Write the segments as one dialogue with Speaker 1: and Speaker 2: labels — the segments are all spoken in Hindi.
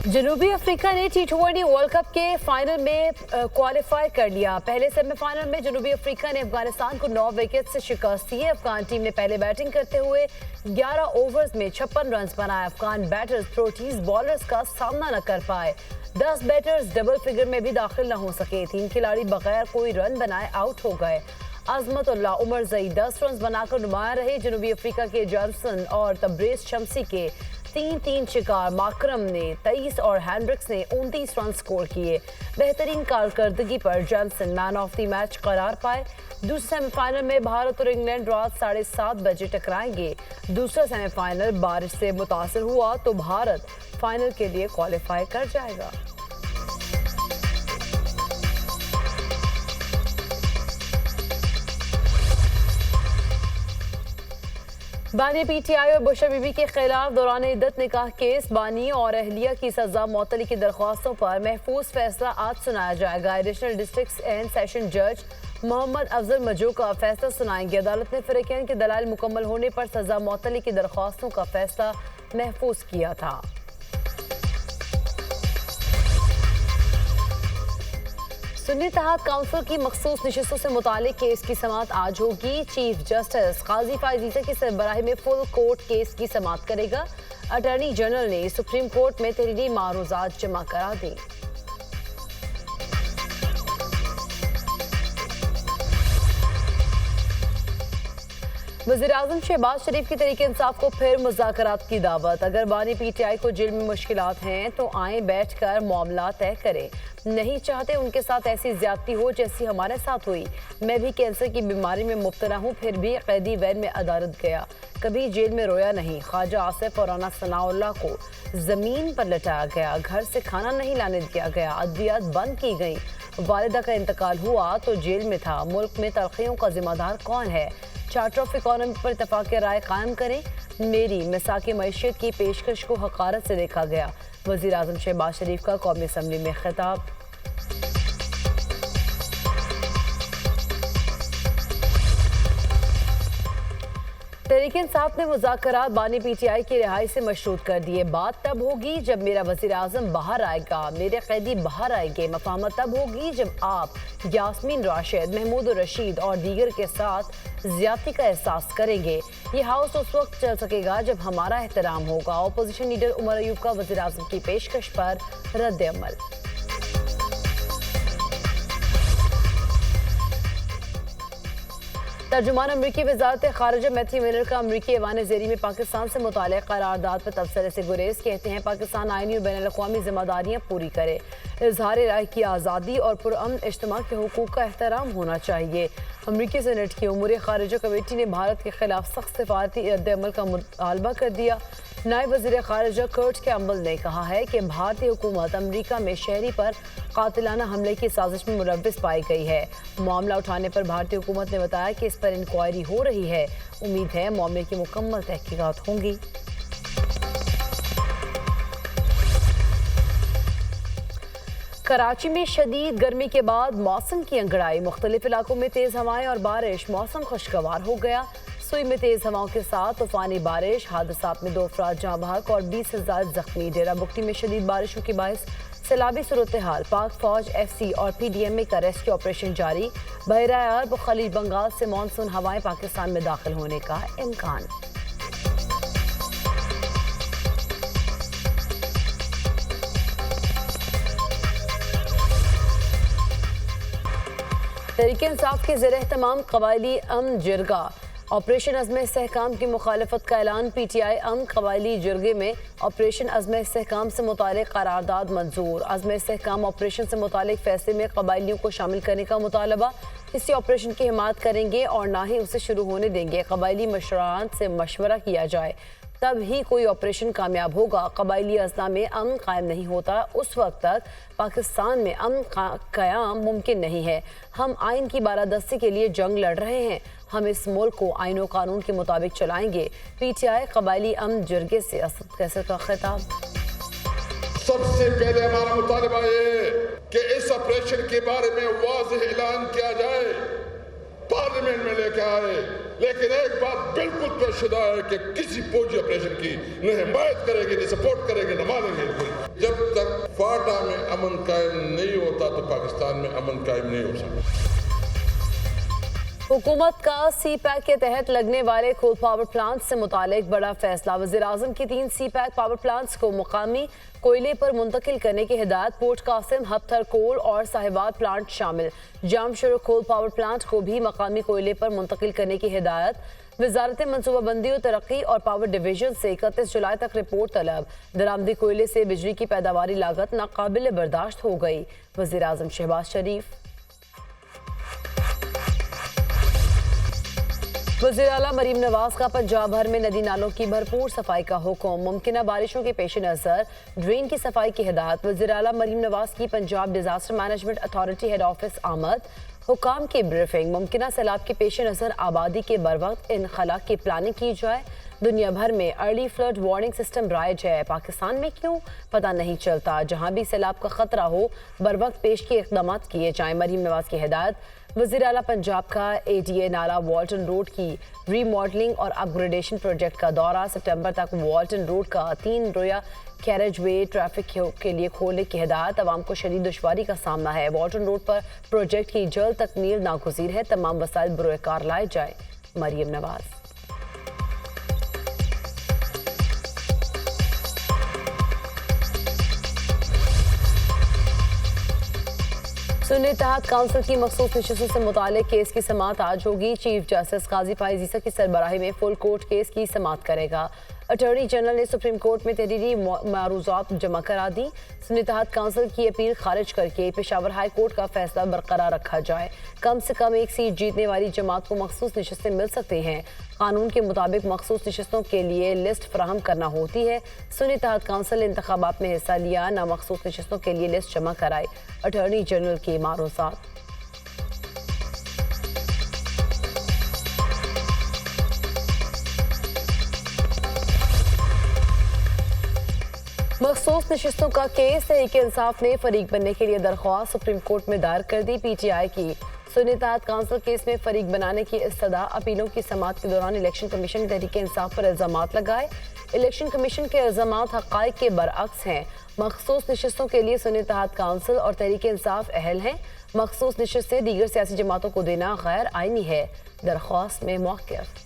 Speaker 1: जनूबी अफ्रीका ने T20 वर्ल्ड कप के फाइनल में क्वालिफाई कर लिया। पहले सेमीफाइनल में जनूबी अफ्रीका ने अफगानिस्तान को 9 विकेट से शिकस्त दी है। अफगान टीम ने पहले बैटिंग करते हुए 11 ओवर्स में 56 रन बनाए। अफगान बैटर्स प्रो-तेज बॉलर्स का सामना न कर पाए। 10 बैटर्स डबल फिगर में भी दाखिल न हो सके। 3 खिलाड़ी बगैर कोई रन बनाए आउट हो गए। अजमतुल्लाह उमरजई 10 रन बनाकर नुमाया रहे। जनूबी अफ्रीका के जॉनसन और तब्रेज शमसी के 3-3 शिकार। माकरम ने 23 और हैंड्रिक्स ने 29 रन स्कोर किए। बेहतरीन कारकर्दगी पर Johnson man of the match करार पाए। दूसरे सेमीफाइनल में भारत और इंग्लैंड रात 7:30 बजे टकराएंगे। दूसरा सेमीफाइनल बारिश से मुतासर हुआ तो भारत फाइनल के लिए क्वालिफाई कर जाएगा। बानी पीटीआई और बुशरा बीबी के खिलाफ दौरान इद्दत निकाह केस। बानी और अहलिया की सजा मौतली की दरख्वास्तों पर महफूज फैसला आज सुनाया जाएगा। एडिशनल डिस्ट्रिक्ट एंड सेशन जज मोहम्मद अफजल मजू का फैसला सुनाएंगे। अदालत ने फरीकैन के दलाल मुकम्मल होने पर सजा मौतली की दरख्वास्तों का फैसला महफूज किया था। सुन्नी तहत काउंसिल की मखसूस नशिस्तों से मुतालिक केस की समाअत आज होगी। चीफ जस्टिस काजी फायजीसा की सरबराही में फुल कोर्ट केस की समाअत करेगा। अटॉर्नी जनरल ने सुप्रीम कोर्ट में तहरीरी मारूजात जमा करा दी। वज़ीर-ए-आज़म शहबाज शरीफ की तहरीक इंसाफ को फिर मुज़ाकरात की दावत। अगर बानी पीटीआई को जेल में मुश्किलात हैं तो आए बैठकर मामला तय करें। नहीं चाहते उनके साथ ऐसी ज्यादती हो जैसी हमारे साथ हुई। मैं भी कैंसर की बीमारी में मुब्तला हूँ, फिर भी कैदी वैन में अदालत गया, कभी जेल में रोया नहीं। ख्वाजा आसिफ और राना सनाउल्लाह को जमीन पर लटाया गया, घर से खाना नहीं लाने दिया गया, अद्वियात बंद की गई। वालिदा का इंतकाल हुआ तो जेल में था। मुल्क में तलखियों का जिम्मेदार कौन है? चार्टर ऑफ इकोनॉमी पर इत्तफाक राय कायम करें। मेरी मिसाक मईशत की पेशकश को हकारत से देखा गया। वज़ीर-ए-आज़म शहबाज शरीफ का कौमी असम्बली में खिताब। तहरीक इंसाफ ने मुज़ाकरात बानी पीटीआई की रिहाई से मशरूत कर दिए। बात तब होगी जब मेरा वज़ीर-ए-आज़म बाहर आएगा, मेरे कैदी बाहर आएंगे। मफाहमत तब होगी जब आप यास्मीन राशिद, महमूद रशीद और दीगर के साथ ज्यादती का एहसास करेंगे। ये हाउस उस वक्त चल सकेगा जब हमारा एहतराम होगा। अपोजिशन लीडर उमर अयूब का वज़ीर-ए-आज़म की पेशकश पर रद्द अमल। तर्जुमान अमरीकी वज़ारत ख़ारिजा मैथ्यू मिलर का अमरीकी ऐवान ज़ेरी में पाकिस्तान से मुताल्लिक़ करारदाद पर तबसरे से गुरेज। कहते हैं पाकिस्तान आईनी और बैनुल-अक़वामी ज़िम्मेदारियाँ पूरी करे। इज़हार राय की आज़ादी और पुरअमन इज्तिमा के हुकूक़ का एहतराम होना चाहिए। अमरीकी सेनेट की उमूर ख़ारिजा कमेटी ने भारत के खिलाफ सख्त सफारती रद्द अमल का मुतालबा कर दिया। नायब वज़ीर ख़ारिजा कर्ट कैम्बल ने कहा है कि भारतीय हुकूमत अमरीका में शहरी पर कातिलाना हमले की साजिश में मुलव्विस पाई गई है। मामला उठाने पर भारतीय हुकूमत ने बताया कि इस पर इंक्वायरी हो रही है। उम्मीद है मामले की मुकम्मल तहकीकात होंगी। कराची में शदीद गर्मी के बाद मौसम की अंगड़ाई। मुख्तलिफ इलाकों में तेज़ हवाएं और बारिश। मौसम खुशगवार हो गया। सुई में तेज हवाओं के साथ तूफानी बारिश। हादसात में 2 अफराद जाँ बहक और 20,000 जख्मी। डेरा बुगटी में शदीद बारिशों के बायस सैलाबी सूरत हाल। पाक फौज, FC और PDMA का रेस्क्यू ऑपरेशन जारी। बहरा अरब और खलीज बंगाल से मानसून हवाएं पाकिस्तान में दाखिल होने का इम्कान। तहरीक इंसाफ के ज़ेर एहतमाम कबायली अमन जिरगा ऑपरेशन अज़्म इस्तेहकाम की मुखालफत का ऐलान। PTI अमन कबायली जिरगे में ऑपरेशन अज़्म इस्तेहकाम से मुतालिक करारदाद मंजूर। अज़्म इस्तेहकाम ऑपरेशन से मुतालिक फैसले में कबायलियों को शामिल करने का मुतालबा। इसी ऑपरेशन की हिमायत करेंगे और ना ही उसे शुरू होने देंगे। कबायली मशरान से मशवरा किया जाए तब ही कोई ऑपरेशन कामयाब होगा। कबायली अज़ला में अमन कायम नहीं होता उस वक्त तक पाकिस्तान में अमन क़याम मुमकिन नहीं है। हम आइन की बारादस्ती के लिए जंग लड़ रहे हैं। हम इस मुल्क को आइन और कानून के मुताबिक चलाएंगे। PTI कबायली अमन जिरगे से असद कैसर का खिताब।
Speaker 2: सबसे पहले हमारा मुतालबा ये कि इस ऑपरेशन के बारे में वाज़ेह ऐलान किया जाए, पार्लियामेंट में लेकर आए। लेकिन एक बात बिल्कुल पेशुदा है कि किसी फौजी ऑपरेशन की न हिमायत करेगी, न सपोर्ट करेगी, न मानेंगे। जब तक फाटा में अमन कायम नहीं होता तो पाकिस्तान में अमन कायम नहीं हो सकता।
Speaker 1: हुकूमत का सी पैक के तहत लगने वाले कोल पावर प्लांट से मुतालिक बड़ा फैसला। वज़ीर-ए-आज़म की 3 सी पैक पावर प्लांट्स को मुकामी कोयले पर मुंतकिल करने की हिदायत। पोर्ट कासिम, हफ्तर कोल और साहिवाल प्लांट शामिल। जामशुरू कोल पावर प्लांट को भी मकामी कोयले पर मुंतकिल करने की हिदायत। वजारत मनसूबाबंदी और तरक्की और पावर डिवीजन से 31 जुलाई तक रिपोर्ट तलब। दरामदी कोयले से बिजली की पैदावारी लागत नाकाबिल बर्दाश्त हो गई। वज़ीर-ए-आज़म शहबाज शरीफ। वज़ीर आला मरीम नवाज का पंजाब भर में नदी नालों की भरपूर सफाई का हुक्म। मुमकिन बारिशों के पेश नज़र ड्रेन की सफाई की हिदायत। वज़ीर आला मरीम नवाज की Punjab disaster management authority head office आमद। हुकाम की ब्रीफिंग। मुमकिन सैलाब के पेश नज़र आबादी के बरवक्त इनखला की प्लानिंग की जाए। दुनिया भर में early flood warning system rise है, पाकिस्तान में क्यों पता नहीं चलता। जहां भी सैलाब का खतरा हो बरवक्त पेश के इकदाम किए जाएं। मरीम नवाज की हिदायत। वज़ीर आला पंजाब का ADA नाला वाल्टन रोड की रीमॉडलिंग और अपग्रेडेशन प्रोजेक्ट का दौरा। सितंबर तक वाल्टन रोड का 3 रोया कैरेज वे ट्रैफिक के लिए खोलने की हिदायत। आवाम को शदीद दुश्वारी का सामना है। वाल्टन रोड पर प्रोजेक्ट की जल्द तकमील नागुज़ीर है। तमाम वसाइल बरोकार लाए जाए। मरीम नवाज। सुन्नी इत्तेहाद काउंसिल की मखसूस नशिस्तों से मुतालिक केस की समाअत आज होगी। चीफ जस्टिस काजी फाइज ईसा की सरबराही में फुल कोर्ट केस की समाअत करेगा। अटॉर्नी जनरल ने सुप्रीम कोर्ट में तहरीरी मारूजात जमा करा दी। सुन्नी इत्तेहाद काउंसिल की अपील खारिज करके पेशावर हाई कोर्ट का फैसला बरकरार रखा जाए। कम से कम एक सीट जीतने वाली जमात को मखसूस नशिस्तें मिल सकती हैं। कानून के मुताबिक मखसूस नशिस्तों के लिए लिस्ट फराहम करना होती है। सुन्नी इत्तेहाद काउंसिल इंतखाबात में हिस्सा लिया, ना मखसूस नशिस्तों के लिए लिस्ट जमा कराई। अटॉर्नी जनरल की मारूजात। मखसूस नशिस्तों का केस तहरीक इंसाफ ने फरीक बनने के लिए दरख्वास्त सुप्रीम कोर्ट में दायर कर दी। PTI की सुन्नी इत्तेहाद काउंसिल केस में फरीक बनाने की इस्तदा। अपीलों की समाअत के दौरान इलेक्शन कमीशन ने तहरीक इंसाफ पर इल्जामात लगाए। इलेक्शन कमीशन के इल्जामात हक़ाइक़ के बरअक्स हैं। मखसूस नशिस्तों के लिए सुन्नी इत्तेहाद काउंसिल और तहरीक इंसाफ अहल हैं। मखसूस नशिस्तें दीगर सियासी जमातों को देना गैर आइनी है। दरख्वास्त में मौक़िफ़।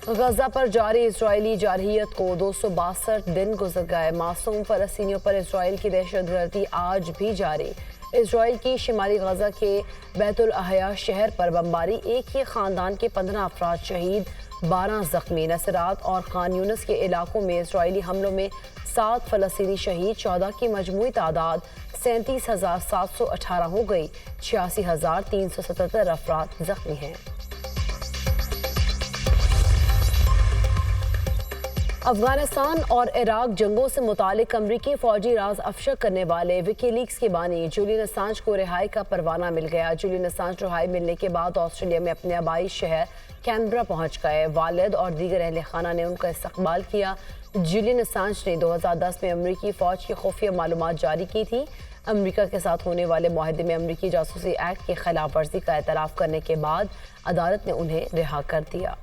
Speaker 1: गजा पर जारी इजरायली जारहियत को 262 दिन गुजर गए। मासूम फ़लस्तीनियों पर इजराइल की दहशतगर्दी आज भी जारी। इजराइल की शिमाली गजा के बैतुल अहया शहर पर बमबारी। एक ही ख़ानदान के 15 अफराद शहीद, 12 ज़ख्मी। नसरात और खान यूनिस के इलाकों में इजरायली हमलों में 7 फ़लस्तीनी शहीद। 14 की मजमूई तादाद 37,718 हो गई। 86,377 अफराद ज़ख्मी हैं। अफगानिस्तान और इराक जंगों से मुतालिक अमरीकी फौजी राज अफशा करने वाले विकीलीक्स के बानी जूलियन असांज को रिहाई का परवाना मिल गया। जूलियन असांज रिहाई मिलने के बाद ऑस्ट्रेलिया में अपने आबाई शहर कैनबरा पहुंच गए। वालिद और दीगर अहले खाना ने उनका इस्तकबाल किया। जूलियन असांज ने 2010 में अमरीकी फौज की खुफिया मालूमात जारी की थी। अमरीका के साथ होने वाले मुआहदे में अमरीकी जासूसी एक्ट की खिलाफ वर्जी का एतराफ़ करने के बाद अदालत ने उन्हें रिहा कर दिया।